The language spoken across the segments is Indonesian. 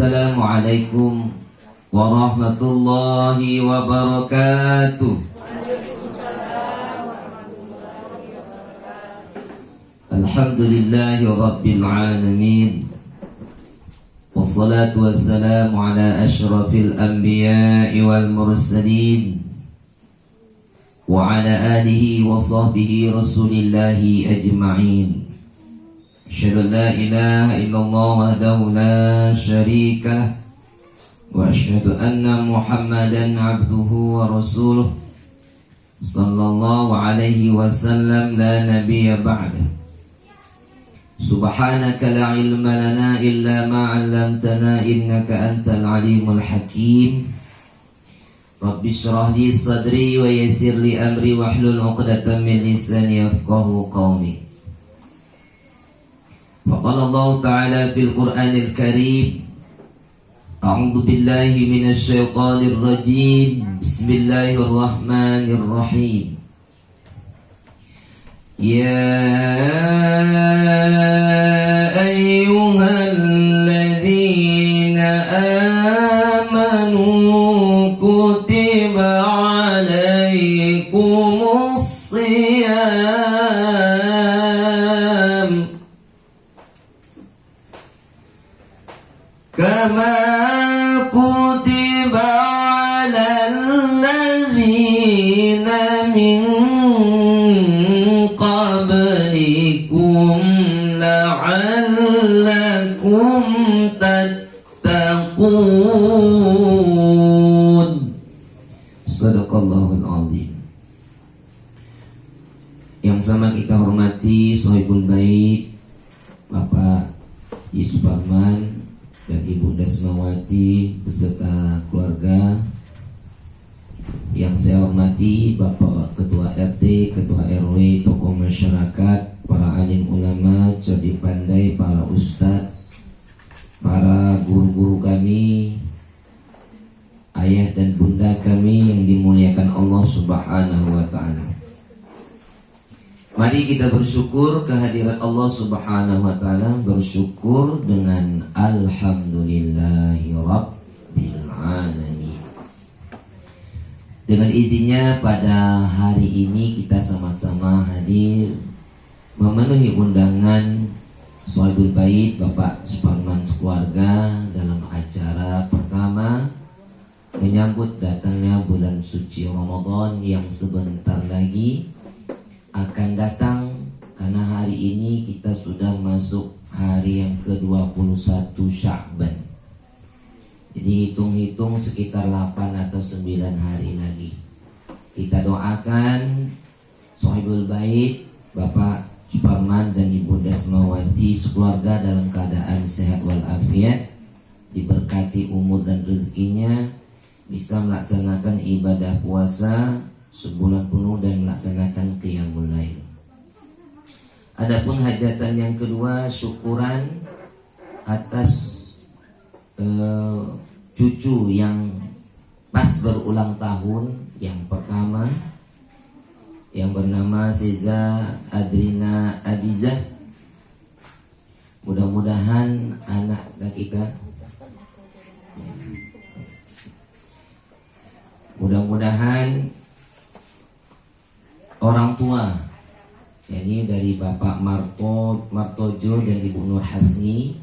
Assalamualaikum warahmatullahi wabarakatuh. Alhamdulillahi rabbil alamin. Wassalatu wassalamu ala ashrafil anbiya'i wal mursalin wa ala alihi wa sahbihi rasulillahi ajma'in. Asyhadu an la ilaha illallah wahdahu la syarika lah wa asyhadu anna Muhammadan abduhu wa rasuluh sallallahu alaihi wasallam la nabiyya ba'dah. Subhanaka la ilma lana illa ma 'allamtana innaka antal alimul hakim. Rabbi shrah li sadri wa yassir li amri wahlul 'uqdatam min lisani yafqahu qawli. Faqala Allah Ta'ala fil Qur'anil Karim, A'udzu billahi minasy syaithanir rajim. Bismillahirrahmanirrahim. Ya ayyuhalladzina amanu kutiba 'alaikumus shiyam kama kutiba 'alal ladzina min qablikum la'allakum tattaqun. Shadaqallahul azim. Yang sama kita hormati Sohibul Bait Bapak Yusuf Arman dan Ibu Dasmawati beserta keluarga. Yang saya hormati Bapak Ketua RT, Ketua RW, tokoh masyarakat, para alim ulama, cerdik pandai, para ustadz, para guru-guru kami, ayah dan bunda kami yang dimuliakan Allah Subhanahu wa ta'ala. Mari kita bersyukur kehadiran Allah Subhanahu wa ta'ala, bersyukur dengan alhamdulillahi rabbil alamin. Dengan izinnya pada hari ini kita sama-sama hadir memenuhi undangan Sohibul Bait Bapak Suparman keluarga dalam acara pertama menyambut datangnya bulan suci Ramadan yang sebentar lagi akan datang, karena hari ini kita sudah masuk hari yang ke-21 Sya'ban. Jadi hitung-hitung sekitar 8 atau 9 hari lagi. Kita doakan Sohibul Bait Bapak Suparman dan Ibu Dasmawati sekeluarga dalam keadaan sehat walafiat, diberkati umur dan rezekinya, bisa melaksanakan ibadah puasa sebulan penuh dan melaksanakan qiyamul lail. Adapun hajatan yang kedua, syukuran atas cucu yang pas berulang tahun. Yang pertama yang bernama Seza Adrina Adizah. Mudah-mudahan anak kita, mudah-mudahan orang tua, jadi dari Bapak Martojo dan Ibu Nur Hasni,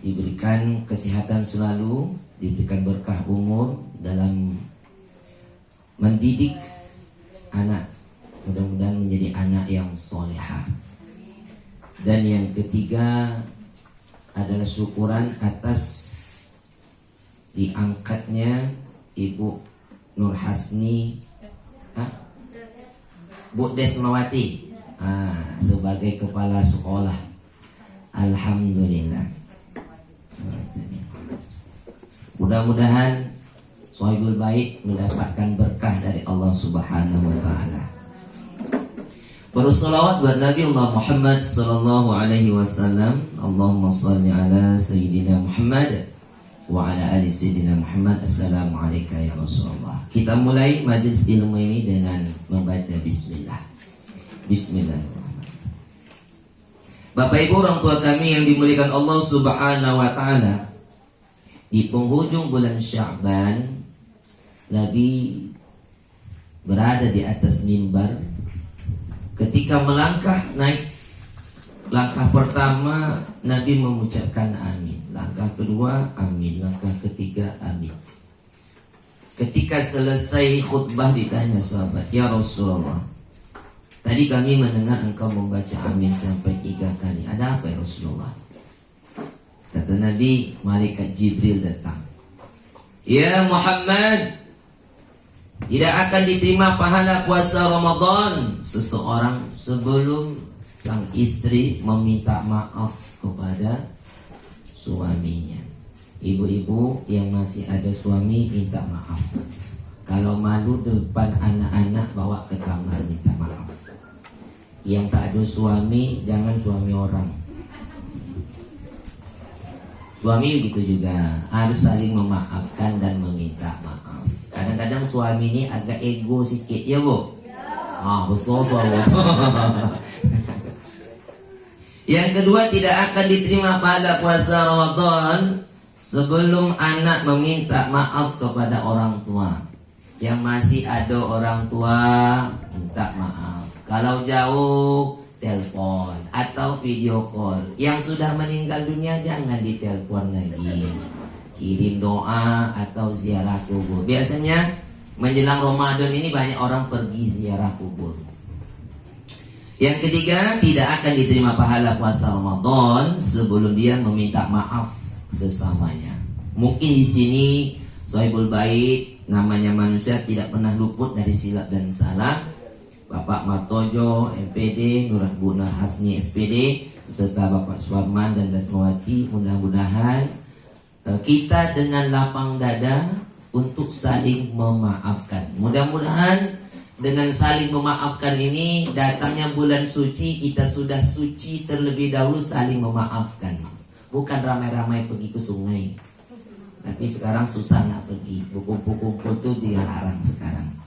diberikan kesehatan selalu, diberikan berkah umur dalam mendidik anak, mudah-mudahan menjadi anak yang solehah. Dan yang ketiga adalah syukuran atas diangkatnya Ibu Nur Hasni, Bu Desmawati sebagai kepala sekolah. Alhamdulillah. Mudah-mudahan Sohibul Bait mendapatkan berkah dari Allah Subhanahu wa ta'ala. Bersolawat buat Nabi Allah Muhammad sallallahu alaihi wasallam. Allahumma salli ala Sayyidina Muhammad wa ala ali Sayyidina Muhammad. Assalamualaikum ya Rasulullah. Kita mulai majlis ilmu ini dengan membaca bismillah. Bismillahirrahmanirrahim. Bapak Ibu orang tua kami yang dimuliakan Allah Subhanahu wa ta'ala, Di penghujung bulan Sya'ban, Nabi berada di atas mimbar. Ketika melangkah naik langkah pertama, Nabi mengucapkan amin. Langkah kedua, amin. Langkah ketiga, amin. Ketika selesai khutbah ditanya sahabat, "Ya Rasulullah, tadi kami mendengar engkau membaca amin sampai 3 kali. Ada apa ya Rasulullah?" Kata Nabi, malaikat Jibril datang. "Ya Muhammad, tidak akan diterima pahala puasa Ramadan seseorang sebelum sang istri meminta maaf kepada suaminya." Ibu-ibu yang masih ada suami minta maaf. Kalau malu depan anak-anak, bawa ke kamar minta maaf. Yang tak ada suami, jangan suami orang. Suami begitu juga, harus saling memaafkan dan meminta maaf. Kadang-kadang suami ini agak ego sikit, ya Bu? Ya. Besar suami. Yang kedua, tidak akan diterima pada puasa Ramadan sebelum anak meminta maaf kepada orang tua. Yang masih ada orang tua, minta maaf. Kalau jauh, telepon atau video call. Yang sudah meninggal dunia jangan ditelepon lagi. Kirim doa atau ziarah kubur. Biasanya menjelang Ramadan ini banyak orang pergi ziarah kubur. Yang ketiga, tidak akan diterima pahala puasa Ramadan sebelum dia meminta maaf sesamanya. Mungkin di sini Sohibul Bait, namanya manusia tidak pernah luput dari silap dan salah. Bapak Martojo MPD, Nurah Bunar Hasni SPD, serta Bapak Suwarman dan Dasmawati, mudah-mudahan kita dengan lapang dada untuk saling memaafkan. Mudah-mudahan dengan saling memaafkan ini, datangnya bulan suci, kita sudah suci terlebih dahulu saling memaafkan. Bukan ramai-ramai pergi ke sungai. Tapi sekarang susah nak pergi. Kumpul-kumpul itu dilarang sekarang.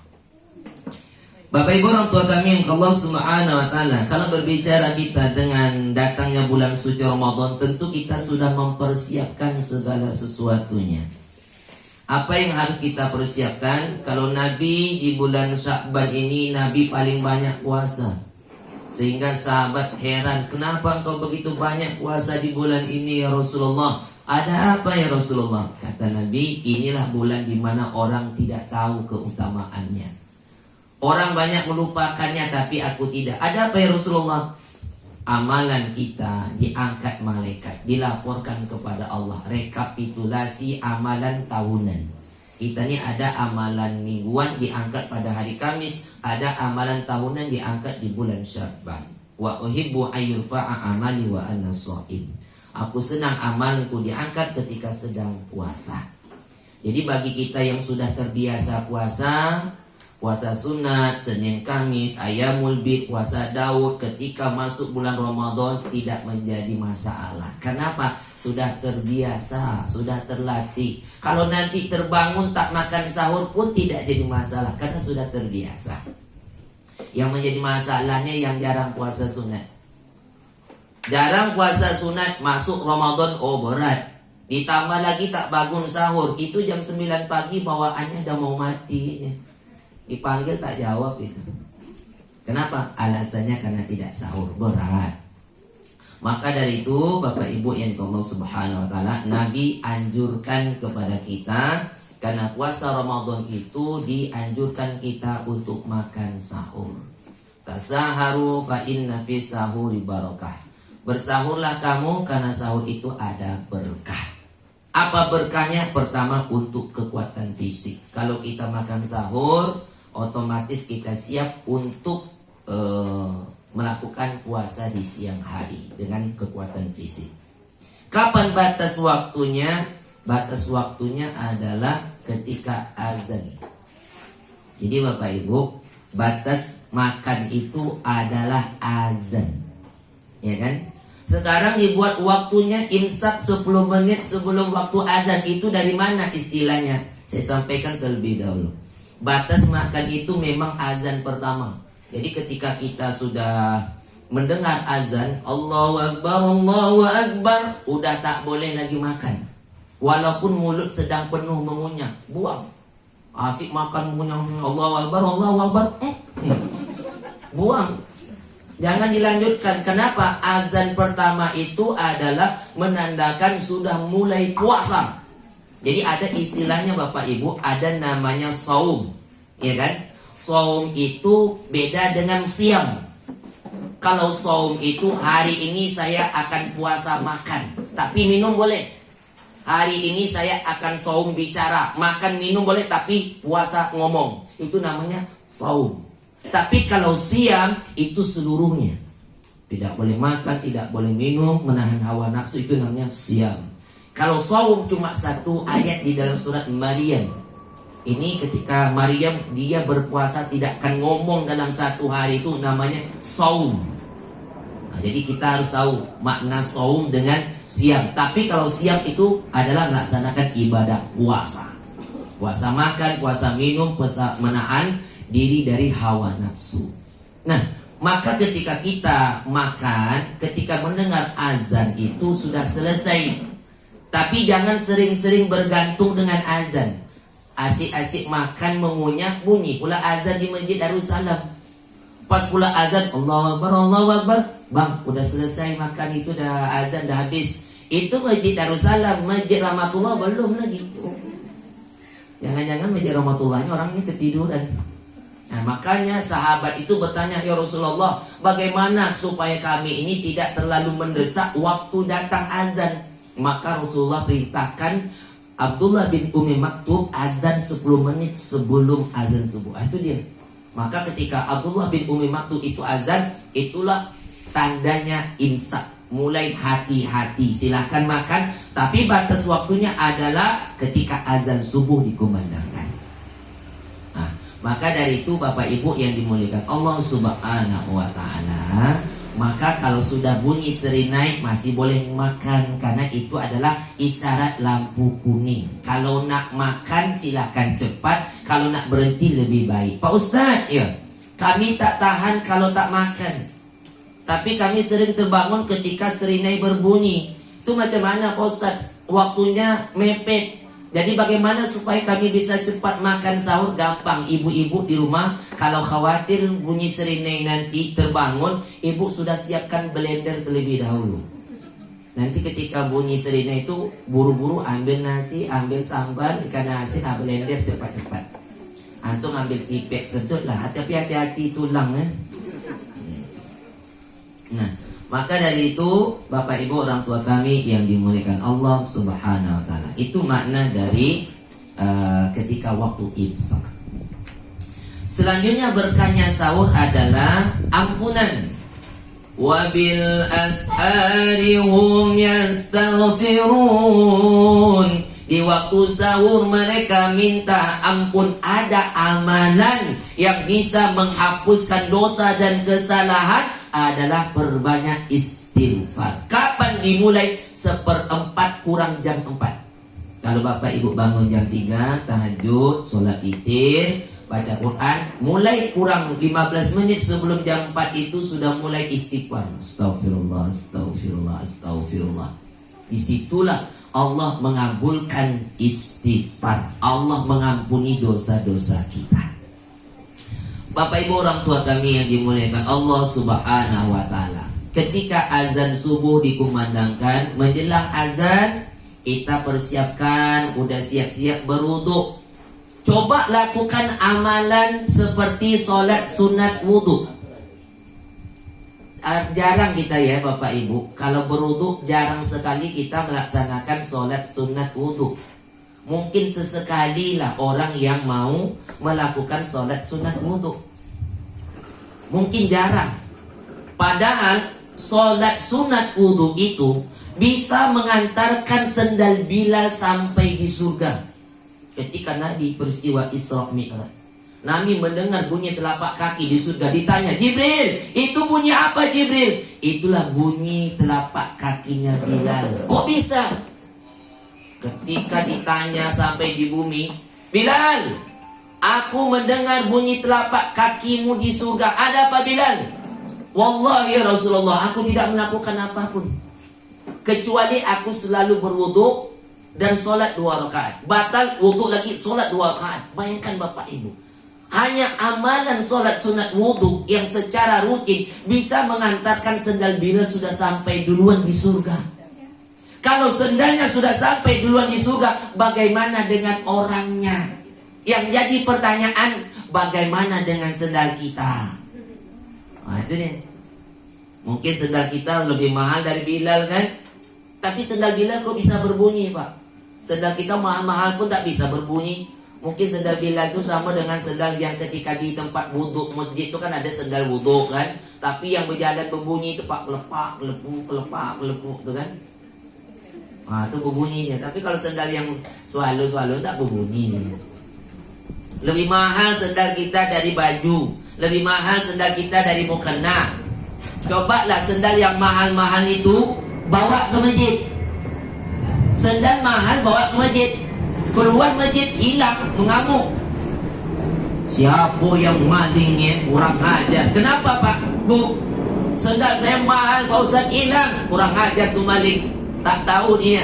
Bapak Ibu orang tua kami, Allah Subhanahu wa taala, kalau berbicara kita dengan datangnya bulan suci Ramadan, tentu kita sudah mempersiapkan segala sesuatunya. Apa yang harus kita persiapkan? Kalau Nabi di bulan Sya'ban ini, Nabi paling banyak puasa. Sehingga sahabat heran, kenapa engkau begitu banyak puasa di bulan ini ya Rasulullah? Ada apa ya Rasulullah? Kata Nabi, inilah bulan di mana orang tidak tahu keutamaannya. Orang banyak melupakannya, tapi aku tidak. Ada apa ya Rasulullah? Amalan kita diangkat malaikat, dilaporkan kepada Allah. Rekapitulasi amalan tahunan. Kita ini ada amalan mingguan diangkat pada hari Kamis, ada amalan tahunan diangkat di bulan Sya'ban. Wa uhibbu ayyurfa'a amali wa ana sha'im. Aku senang amalku diangkat ketika sedang puasa. Jadi bagi kita yang sudah terbiasa puasa sunat, Senin Kamis, Ayyamul Bid, puasa Daud, ketika masuk bulan Ramadan tidak menjadi masalah. Kenapa? Sudah terbiasa, sudah terlatih. Kalau nanti terbangun tak makan sahur pun tidak jadi masalah, karena sudah terbiasa. Yang menjadi masalahnya yang jarang puasa sunat. Jarang puasa sunat, masuk Ramadan, oh berat. Ditambah lagi tak bangun sahur, itu jam 9 pagi bawaannya udah mau mati. Dipanggil tak jawab itu. Kenapa? Alasannya karena tidak sahur, berat. Maka dari itu Bapak Ibu yang Allah Subhanahu wa taala, Nabi anjurkan kepada kita, karena puasa Ramadan itu dianjurkan kita untuk makan sahur. Tasaharu fa inna fi sahuri barakah. Bersahurlah kamu karena sahur itu ada berkah. Apa berkahnya? Pertama, untuk kekuatan fisik. Kalau kita makan sahur, otomatis kita siap untuk melakukan puasa di siang hari dengan kekuatan fisik. Kapan batas waktunya? Batas waktunya adalah ketika azan. Jadi Bapak Ibu, batas makan itu adalah azan. Ya kan? Sekarang dibuat waktunya imsak 10 menit sebelum waktu azan. Itu dari mana istilahnya? Saya sampaikan terlebih dahulu. Batas makan itu memang azan pertama. Jadi ketika kita sudah mendengar azan, Allahu Akbar, Allahu Akbar, udah tak boleh lagi makan. Walaupun mulut sedang penuh mengunyah, buang. Asik makan mengunyah, Allahu Akbar, Allahu Akbar, buang. Jangan dilanjutkan. Kenapa? Azan pertama itu adalah menandakan sudah mulai puasa. Jadi ada istilahnya Bapak Ibu, ada namanya saum, ya kan? Saum itu beda dengan siam. Kalau saum itu hari ini saya akan puasa makan, tapi minum boleh. Hari ini saya akan saum bicara, makan minum boleh, tapi puasa ngomong. Itu namanya saum. Tapi kalau siam itu seluruhnya. Tidak boleh makan, tidak boleh minum, menahan hawa nafsu, itu namanya siam. Kalau saum cuma satu ayat di dalam surat Maryam. Ini ketika Maryam dia berpuasa tidak akan ngomong dalam satu hari, itu namanya saum. Nah, jadi kita harus tahu makna saum dengan siam. Tapi kalau siam itu adalah melaksanakan ibadah puasa. Puasa makan, puasa minum, puasa menahan diri dari hawa nafsu. Nah, maka ketika kita makan, ketika mendengar azan itu sudah selesai. Tapi jangan sering-sering bergantung dengan azan. Asik-asik makan mengunyah, bunyi pula azan di Masjid Darussalam. Pas pula azan, Allahu Akbar, Allahu Akbar. Bang, udah selesai makan itu, dah azan dah habis. Itu Masjid Darussalam, Masjid Rahmatullah belum lagi. Jangan-jangan Masjid Rahmatullahnya orangnya ketiduran. Nah, makanya sahabat itu bertanya, ya Rasulullah, bagaimana supaya kami ini tidak terlalu mendesak waktu datang azan? Maka Rasulullah perintahkan Abdullah bin Umi Maktub azan 10 menit sebelum azan subuh. Itu dia. Maka ketika Abdullah bin Umi Maktub itu azan, itulah tandanya imsak. Mulai hati-hati, silahkan makan, tapi batas waktunya adalah ketika azan subuh dikumandangkan. Nah, maka dari itu Bapak Ibu yang dimuliakan Allah Subhanahu wa Ta'ala, maka kalau sudah bunyi serinai masih boleh makan, karena itu adalah isyarat lampu kuning. Kalau nak makan silahkan cepat, kalau nak berhenti lebih baik. Pak Ustadz, ya, kami tak tahan kalau tak makan, tapi kami sering terbangun ketika serinai berbunyi. Itu macam mana Pak Ustadz? Waktunya mepet. Jadi bagaimana supaya kami bisa cepat makan sahur? Gampang, ibu-ibu di rumah kalau khawatir bunyi serinai nanti terbangun, ibu sudah siapkan blender terlebih dahulu. Nanti ketika bunyi serinai itu buru-buru ambil nasi, ambil sambar, ikan asin, blender cepat-cepat. Langsung ambil pipet sedut lah, tapi hati-hati tulang ya. Nah, maka dari itu Bapak Ibu orang tua kami yang dimuliakan Allah Subhanahu wa Ta'ala, itu makna dari ketika waktu imsak. Selanjutnya berkahnya sahur adalah ampunan. Wabil ashari hum yastaghfirun. Di waktu sahur mereka minta ampun. Ada amalan yang bisa menghapuskan dosa dan kesalahan adalah perbanyak istighfar. Kapan dimulai? 1/4 kurang jam 4. Kalau Bapak Ibu bangun jam 3, tahajud, sholat witir, baca Quran, mulai kurang 15 menit sebelum jam 4 itu sudah mulai istighfar. Astagfirullah, astagfirullah, astagfirullah. Disitulah Allah mengabulkan istighfar. Allah mengampuni dosa-dosa kita. Bapak Ibu orang tua kami yang dimuliakan Allah Subhanahu wa Ta'ala, ketika azan subuh dikumandangkan, menjelang azan kita persiapkan, udah siap-siap berwudu. Coba lakukan amalan seperti sholat sunat wudu. Jarang kita ya Bapak Ibu, kalau berwudu jarang sekali kita melaksanakan sholat sunat wudu. Mungkin sesekali lah orang yang mau melakukan sholat sunat wudu. Mungkin jarang. Padahal sholat sunat wudu itu bisa mengantarkan sendal Bilal sampai di surga. Ketika Nabi peristiwa Isra Mi'raj, Nabi mendengar bunyi telapak kaki di surga. Ditanya, Jibril, itu bunyi apa Jibril? Itulah bunyi telapak kakinya Bilal. Kok bisa? Ketika ditanya sampai di bumi, Bilal, aku mendengar bunyi telapak kakimu di surga. Ada apa Bilal? Wallahi ya Rasulullah, aku tidak melakukan apapun kecuali aku selalu berwudu, dan sholat 2 rakaat. Batal wudhu lagi, sholat 2 rakaat. Bayangkan Bapak Ibu, hanya amalan sholat sunat wudhu yang secara rutin bisa mengantarkan sendal Bilal sudah sampai duluan di surga. Kalau sendalnya sudah sampai duluan di surga, bagaimana dengan orangnya? Yang jadi pertanyaan, bagaimana dengan sendal kita? Nah itu nih. Mungkin sendal kita lebih mahal dari Bilal kan? Tapi sendal Bilal kok bisa berbunyi Pak? Sendal kita mahal-mahal pun tak bisa berbunyi. Mungkin sendal Bilal itu sama dengan sendal yang ketika di tempat wudhu masjid itu kan ada sendal wudhu kan? Tapi yang berjalan berbunyi itu Pak, kelepak, kelepuk, kelepak, kelepuk itu kan? Nah itu berbunyinya. Tapi kalau sendal yang swallow-swallow tak berbunyi. Lebih mahal sendal kita dari baju, lebih mahal sendal kita dari mukena. Cobalah sendal yang mahal-mahal itu bawa ke masjid. Sendal mahal bawa ke masjid, keluar masjid hilang, mengamuk. Siapa yang malingnya? Kurang ajar. Kenapa Pak? Bu, sendal saya mahal, Pak Ustaz, hilang. Kurang ajar tuh maling. Tak tahu dia.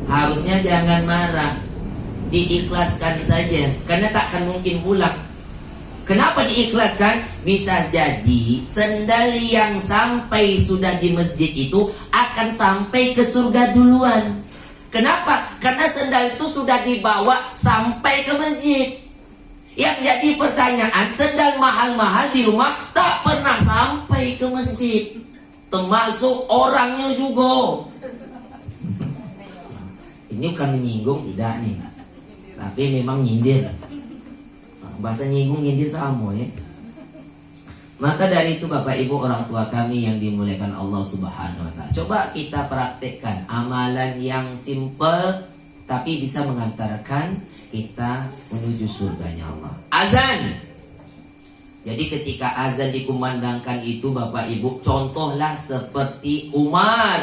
Harusnya jangan marah, diikhlaskan saja, karena tak akan mungkin pulang. Kenapa diikhlaskan? Bisa jadi sendal yang sampai sudah di masjid itu akan sampai ke surga duluan. Kenapa? Karena sendal itu sudah dibawa sampai ke masjid. Yang jadi pertanyaan, sendal mahal-mahal di rumah tak pernah sampai ke masjid, termasuk orangnya juga. Ini bukan menyinggung, tidak nih, tapi memang nyindir. Bahasa nyinggung nyindir sama ya. Maka dari itu Bapak Ibu orang tua kami yang dimuliakan Allah Subhanahu wa taala, coba kita praktekkan amalan yang simple tapi bisa mengantarkan kita menuju surganya Allah. Azan. Jadi ketika azan dikumandangkan itu Bapak Ibu, contohlah seperti Umar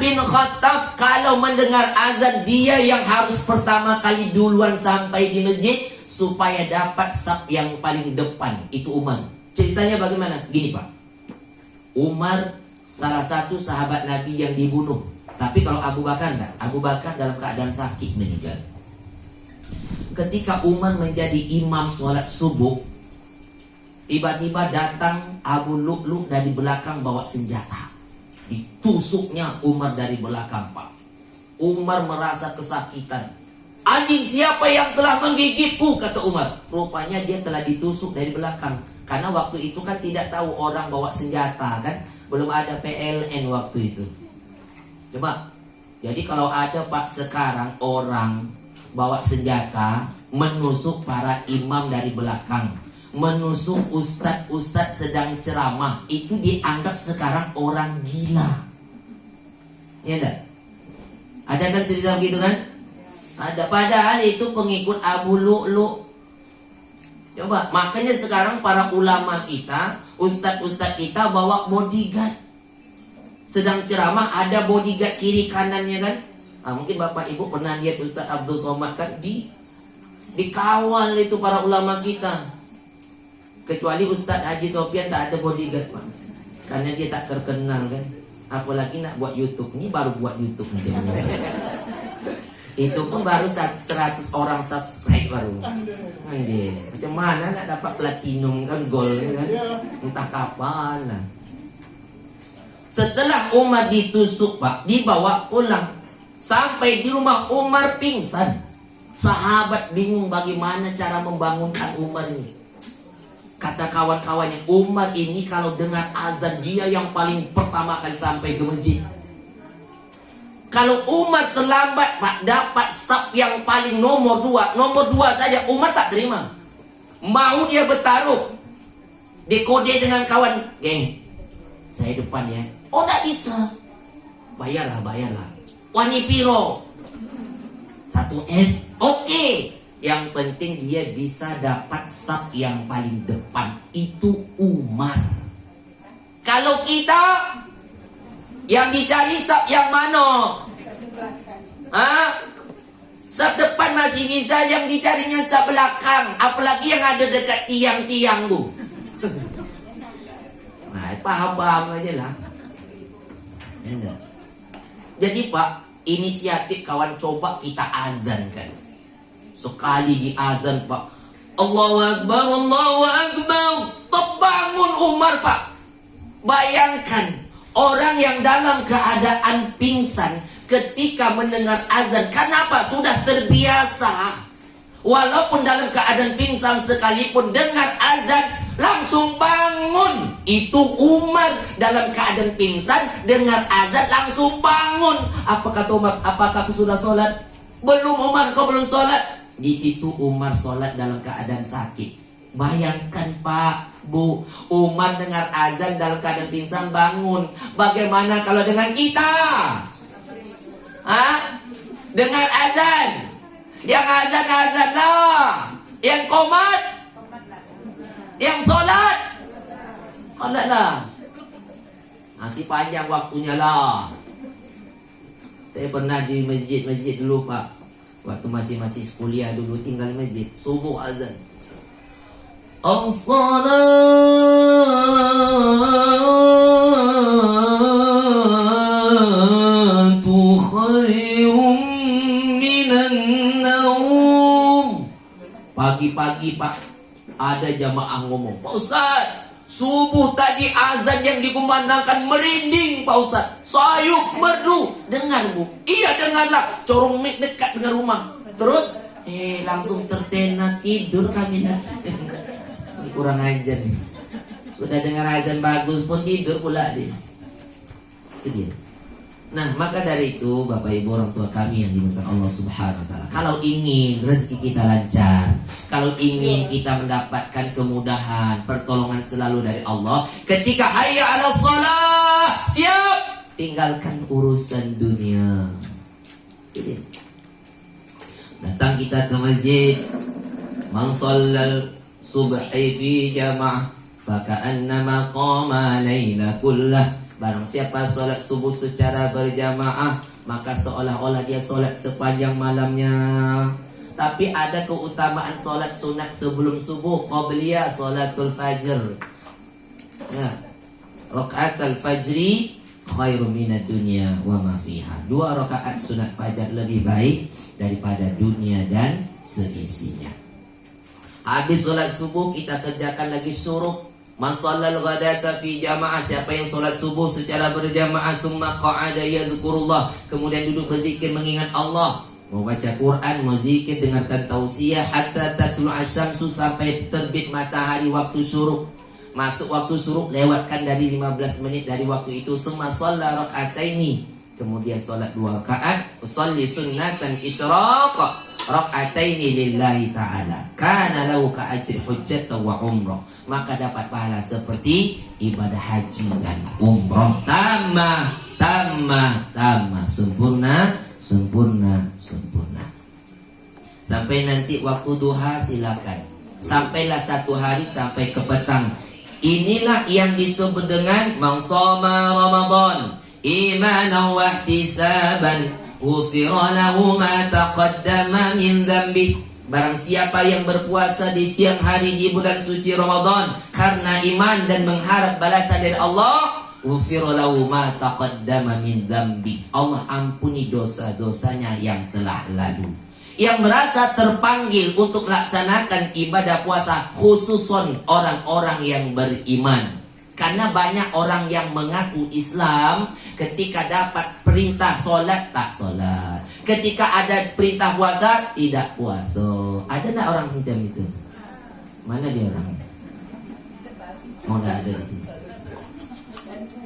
bin Khattab, kalau mendengar azan dia yang harus pertama kali duluan sampai di masjid supaya dapat saf yang paling depan. Itu Umar. Ceritanya bagaimana? Gini Pak, Umar salah satu sahabat Nabi yang dibunuh. Tapi kalau Abu Bakar enggak. Abu Bakar dalam keadaan sakit meninggal. Ketika Umar menjadi imam sholat subuh, tiba-tiba datang Abu Lu'lu' dari belakang bawa senjata. Ditusuknya Umar dari belakang Pak. Umar merasa kesakitan. Anjing siapa yang telah menggigitku, kata Umar. Rupanya dia telah ditusuk dari belakang. Karena waktu itu kan tidak tahu orang bawa senjata kan. Belum ada PLN waktu itu. Coba. Jadi kalau ada Pak sekarang orang bawa senjata menusuk para imam dari belakang, menusuk ustadz sedang ceramah, itu dianggap sekarang orang gila. Ya enggak? Ada kan cerita begitu kan? Ada, padahal itu pengikut Abu Lu'lu'. Coba, makanya sekarang para ulama kita, ustadz kita bawa bodyguard. Sedang ceramah ada bodyguard kiri kanannya kan. Mungkin Bapak Ibu pernah lihat Ustadz Abdul Somad kan, dikawal itu para ulama kita. Kecuali Ustadz Haji Sofyan tak ada bodyguard Pak, karena dia tak terkenal kan. Apalagi nak buat YouTube, ini baru buat YouTube dia. Itu pun baru 100 orang subscribe baru. Macam mana nak dapat platinum kan, gold kan? Entah kapan lah. Setelah Umar ditusuk Pak, dibawa pulang. Sampai di rumah Umar pingsan. Sahabat bingung bagaimana cara membangunkan Umar ini. Kata kawan-kawannya, Umar ini kalau dengar azan dia yang paling pertama kali sampai ke masjid. Kalau Umar terlambat Pak, dapat saf yang paling nomor 2 saja, Umar tak terima. Mau dia bertaruh, dekode dengan kawan, geng, saya depan ya. Oh tak bisa. Bayarlah. Wani piro 1 M. Oke. Yang penting dia bisa dapat saf yang paling depan. Itu Umar. Kalau kita yang dicari saf yang mana? Saf depan masih bisa, yang dicarinya saf belakang. Apalagi yang ada dekat tiang-tiang tu. Nah, paham aja lah. Jadi Pak, inisiatif kawan, coba kita azankan. Sekali di azan Pak, Allahu Akbar, Allahu Akbar, terbangun Umar Pak. Bayangkan orang yang dalam keadaan pingsan ketika mendengar azan. Kenapa? Sudah terbiasa. Walaupun dalam keadaan pingsan sekalipun dengar azan langsung bangun. Itu Umar dalam keadaan pingsan dengar azan langsung bangun. Apa kata Umar? Apakah aku sudah sholat? Belum Umar, kau belum sholat. Di situ Umar sholat dalam keadaan sakit. Bayangkan Pak, Bu, Umar dengar azan dalam keadaan pingsan bangun. Bagaimana kalau dengan kita? Hah? Dengar azan, yang azan lah, yang qomat, yang sholat lah. Masih panjang waktunya lah. Saya pernah di masjid dulu Pak, waktu masih kuliah dulu, tinggal masjid, subuh azan. As-salatu khairum minan naum. Pagi-pagi Pak, ada jamaah ngomong, Pak Ustaz, subuh tadi azan yang dikumandangkan merinding Pak Ustaz, sayup merdu. Dengar Bu? Iya dengarlah, corong mik dekat dengan rumah. Terus langsung tertena tidur kami. Kurang ajar nih. Sudah dengar azan bagus pun tidur pula dia. Itu dia. Nah, maka dari itu Bapak Ibu orang tua kami yang dimuliakan Allah Subhanahu wa taala, kalau ingin rezeki kita lancar, kalau ingin kita mendapatkan kemudahan, pertolongan selalu dari Allah, ketika hayya 'alas shalah, siap, tinggalkan urusan dunia. Jadi, datang kita ke masjid, man shallal subhi fi jama'ah faka'annama qama laila kullah. Barang siapa solat subuh secara berjamaah, maka seolah-olah dia solat sepanjang malamnya. Tapi ada keutamaan solat sunat sebelum subuh, qabliyah, solatul fajr. Nah, rakaat al-fajri khairu minad dunya wa ma fiha. 2 rakaat sunat fajar lebih baik daripada dunia dan seisinya. Habis solat subuh kita kerjakan lagi syuruk. Man shallal ghadata fi jamaah, siapa yang solat subuh secara berjamaah, summa qa'ada yadhkurullah, kemudian duduk berzikir mengingat Allah, mau baca Quran, mau zikir, dengarkan tausiah, hatta tatlu asyamsu, sampai terbit matahari waktu syuruk. Masuk waktu syuruk, lewatkan dari 15 menit dari waktu itu. Summa shalla rak'ataini, kemudian solat 2 rakaat. Usolli sunnatan isyraq rak'ataini lillahi ta'ala, kana lahu ka'ajri hujjat wa umrah, maka dapat pahala seperti ibadah haji dan umrah. Tamah, sempurna. Sampai nanti waktu duha silakan. Sampailah 1 hari sampai ke petang. Inilah yang disebut dengan man shoma Ramadan imanan wa ihtisaban ghufira lahu ma taqaddama min dhanbi. Barang siapa yang berpuasa di siang hari di bulan suci Ramadan karena iman dan mengharap balasan dari Allah, ghufira lahu ma taqaddama min dhanbi, Allah ampuni dosa-dosanya yang telah lalu. Yang merasa terpanggil untuk melaksanakan ibadah puasa, khususon orang-orang yang beriman. Karena banyak orang yang mengaku Islam, ketika dapat perintah solat tak solat, ketika ada perintah puasa tidak puasa. Ada tak orang macam itu? Mana dia orang? Oh, tidak ada di sini.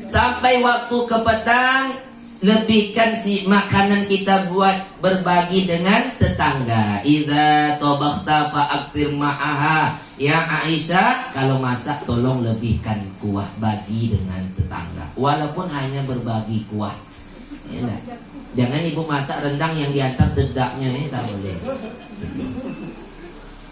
Sampai waktu ke petang, lebihkan si makanan kita buat berbagi dengan tetangga. Idza tabakhta fa'akthir ma'aha. Ya Aisyah, kalau masak tolong lebihkan kuah, bagi dengan tetangga. Walaupun hanya berbagi kuah. Ya, jangan ibu masak rendang yang diantar dedaknya, tak boleh.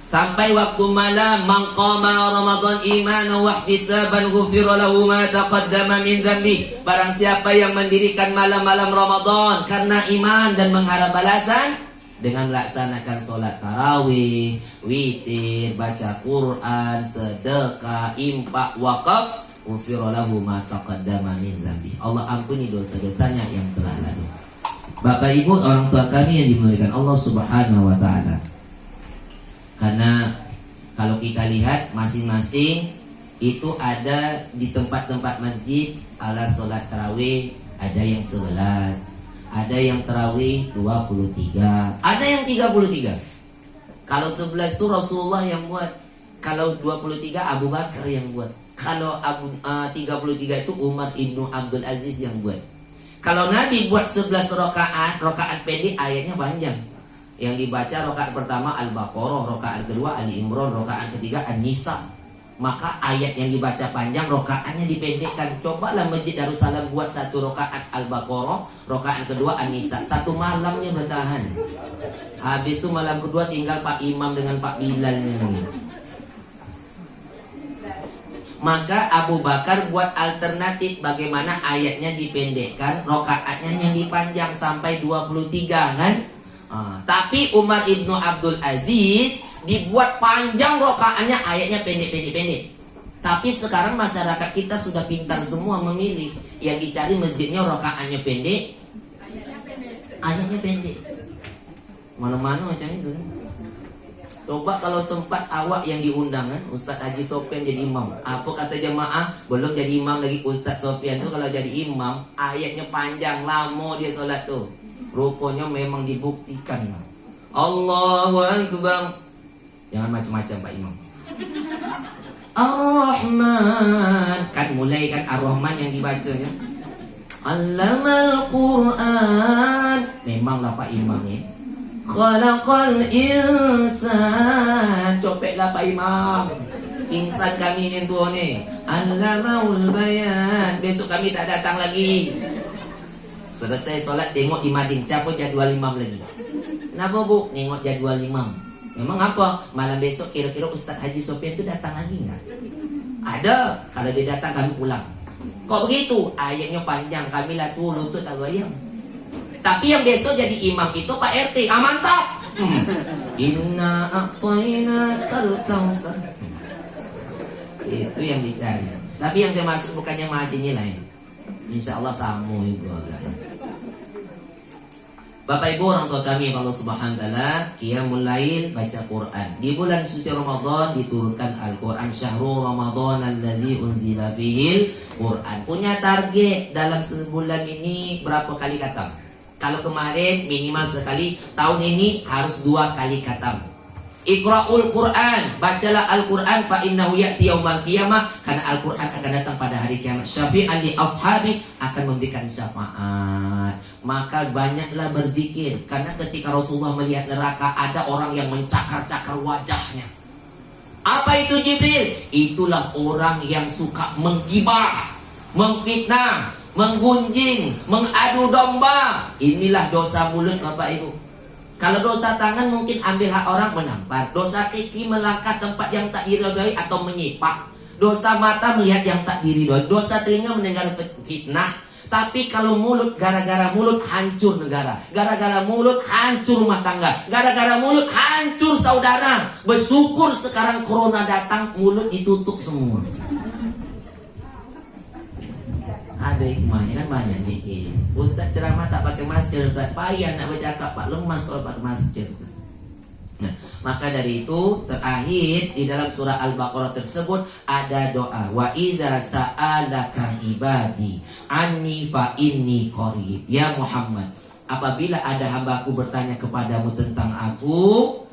Sampai waktu malam, man qama Ramadan imanan wa ihtisaban ghufira lahu ma taqaddama min dhanbi. Barang siapa yang mendirikan malam-malam Ramadan karena iman dan mengharap balasan, dengan melaksanakan sholat tarawih, witir, baca Quran, sedekah, infak, wakaf, ghufira lahu ma taqaddama min dhanbi, Allah ampuni dosa-dosanya yang telah lalu. Bapak Ibu orang tua kami yang dimuliakan Allah Subhanahu wa taala. Karena kalau kita lihat masing-masing itu ada di tempat-tempat masjid ala sholat tarawih, ada yang 11, ada yang tarawih 23, ada yang 33. Kalau 11 itu Rasulullah yang buat, kalau 23 Abu Bakar yang buat, kalau 33 itu Umar ibnu Abdul Aziz yang buat. Kalau Nabi buat 11 rakaat, rakaat pendek ayatnya panjang. Yang dibaca rakaat pertama Al-Baqarah, rakaat kedua Ali Imran, rakaat ketiga An-Nisa. Maka ayat yang dibaca panjang, rakaatnya dipendekkan. Cobalah Masjid Darussalam buat satu rakaat Al-Baqarah, rakaat kedua An-Nisa. Satu malamnya bertahan. Habis itu malam kedua tinggal Pak Imam dengan Pak Bilalnya. Maka Abu Bakar buat alternatif bagaimana ayatnya dipendekkan, rakaatnya yang dipanjang sampai 23 kan? Tapi Umar ibnu Abdul Aziz dibuat panjang rakaatnya, ayatnya pendek. Tapi sekarang masyarakat kita sudah pintar semua memilih. Yang dicari masjidnya rakaatnya pendek, ayatnya pendek. Mana-mana macam itu. Coba kalau sempat awak yang diundang kan, Ustaz Haji Sofyan jadi imam. Apa kata jemaah? Belum jadi imam lagi Ustaz Sofyan tu kalau jadi imam, ayatnya panjang, lama dia solat tu. Rupanya memang dibuktikan. Allahu Akbar. Jangan macam-macam Pak Imam. Ar-Rahman. Kan mulai kan Ar-Rahman yang dibacanya. Allamal Quran. Memanglah Pak Imam ni. Khalaqal insan. Copeklah Pak Imam. Insan kami ni tuan ni. Allamaul bayan. Besok kami tak datang lagi. Selesai solat tengok di mading, siapa jadual imam lagi. Kenapa bu? Tengok jadual imam. Memang apa? Malam besok kira-kira Ustaz Haji Sofyan itu datang lagi enggak? Ada. Kalau dia datang kami pulang. Kok begitu? Ayatnya panjang, kami lah tu lutut tak goyang. Tapi yang besok jadi imam itu Pak RT. Mantap. Inna a'tainakal kautsar. Itu yang dicari. Tapi yang saya masuk bukannya masih nilai. Insya Allah sama juga guys. Bapak Ibu orang tua kami Allah Subhanahu wa taala, qiyamul lail baca Quran. Di bulan suci Ramadan diturunkan Al-Quran, syahrul Ramadan allazi unzila fihil Quran. Punya target dalam sebulan ini berapa kali khatam? Kalau kemarin minimal sekali, tahun ini harus 2 kali khatam. Iqra'ul Quran, bacalah Al-Quran fa innahu ya'ti yaumal qiyamah, karena Al-Quran akan datang pada hari kiamat. Syafi'an li ashabi, akan memberikan syafaat. Maka banyaklah berzikir, karena ketika Rasulullah melihat neraka ada orang yang mencakar-cakar wajahnya. Apa itu Jibril? Itulah orang yang suka menggibah, mengfitnah, menggunjing, mengadu domba. Inilah dosa mulut Bapak Ibu. Kalau dosa tangan mungkin ambil hak orang menampar. Dosa kaki melangkah tempat yang tak diridhoi atau menyipak. Dosa mata melihat yang tak diridhoi. Dosa telinga mendengar fitnah. Tapi kalau mulut, gara-gara mulut hancur negara. Gara-gara mulut hancur rumah tangga. Gara-gara mulut hancur saudara. Bersyukur sekarang corona datang, mulut ditutup semua. Ada hikmahnya kan banyak sih. Ustaz ceramah tak pakai masker, Ustaz payah nak bercakap, Pak lemas kalau pakai masker. Nah, maka dari itu terakhir di dalam surah Al-Baqarah tersebut ada doa, wa idza sa'alaka ibadi anni fa inni qarib. Ya Muhammad, apabila ada hambaku bertanya kepadamu tentang aku,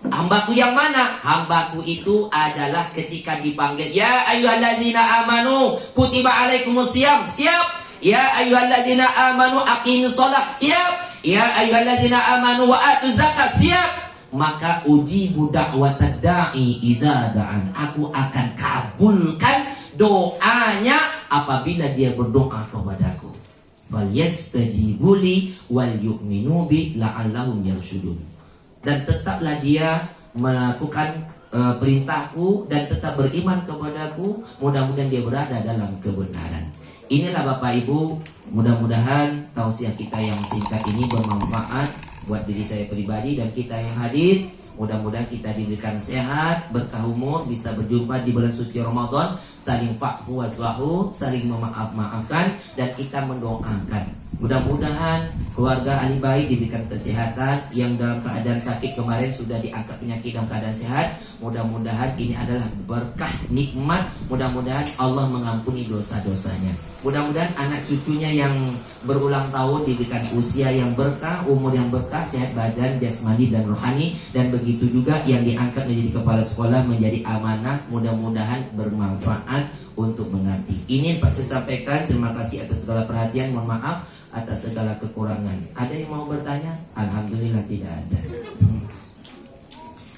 hambaku yang mana? Hambaku itu adalah ketika dipanggil, ya ayyuhalladzina amanu kutiba alaikumusiyam, siap. Ya ayyuhalladzina amanu aqimus shalah, siap. Ya ayyuhalladzina amanu wa atuz zakat, siap. Maka ujibu da'watad da'i idza da'an. Aku akan kabulkan doanya apabila dia berdoa kepadaku. Falyastajibuli wal yu'minu bi la'allahum yarshudun. Dan tetaplah dia melakukan perintahku dan tetap beriman kepadaku, mudah-mudahan dia berada dalam kebenaran. Inilah Bapak Ibu, mudah-mudahan tausiah kita yang singkat ini bermanfaat buat diri saya pribadi dan kita yang hadir. Mudah-mudahan kita diberikan sehat, berkah umur, bisa berjumpa di bulan suci Ramadan, saling fa'fu waswahu, saling memaaf-maafkan, dan kita mendoakan. Mudah-mudahan Keluarga ahli baik diberikan kesehatan, yang dalam keadaan sakit kemarin sudah diangkat penyakit dalam keadaan sehat. Mudah-mudahan ini adalah berkah nikmat. Mudah-mudahan Allah mengampuni dosa-dosanya. Mudah-mudahan anak cucunya yang berulang tahun diberikan usia yang berkah, umur yang berkah, sehat badan, jasmani dan rohani. Dan begitu juga yang diangkat menjadi kepala sekolah menjadi amanah. Mudah-mudahan bermanfaat untuk mengabdi. Ini yang Pak saya sampaikan. Terima kasih atas segala perhatian. Mohon maaf atas segala kekurangan. Ada yang mau bertanya? Alhamdulillah tidak ada.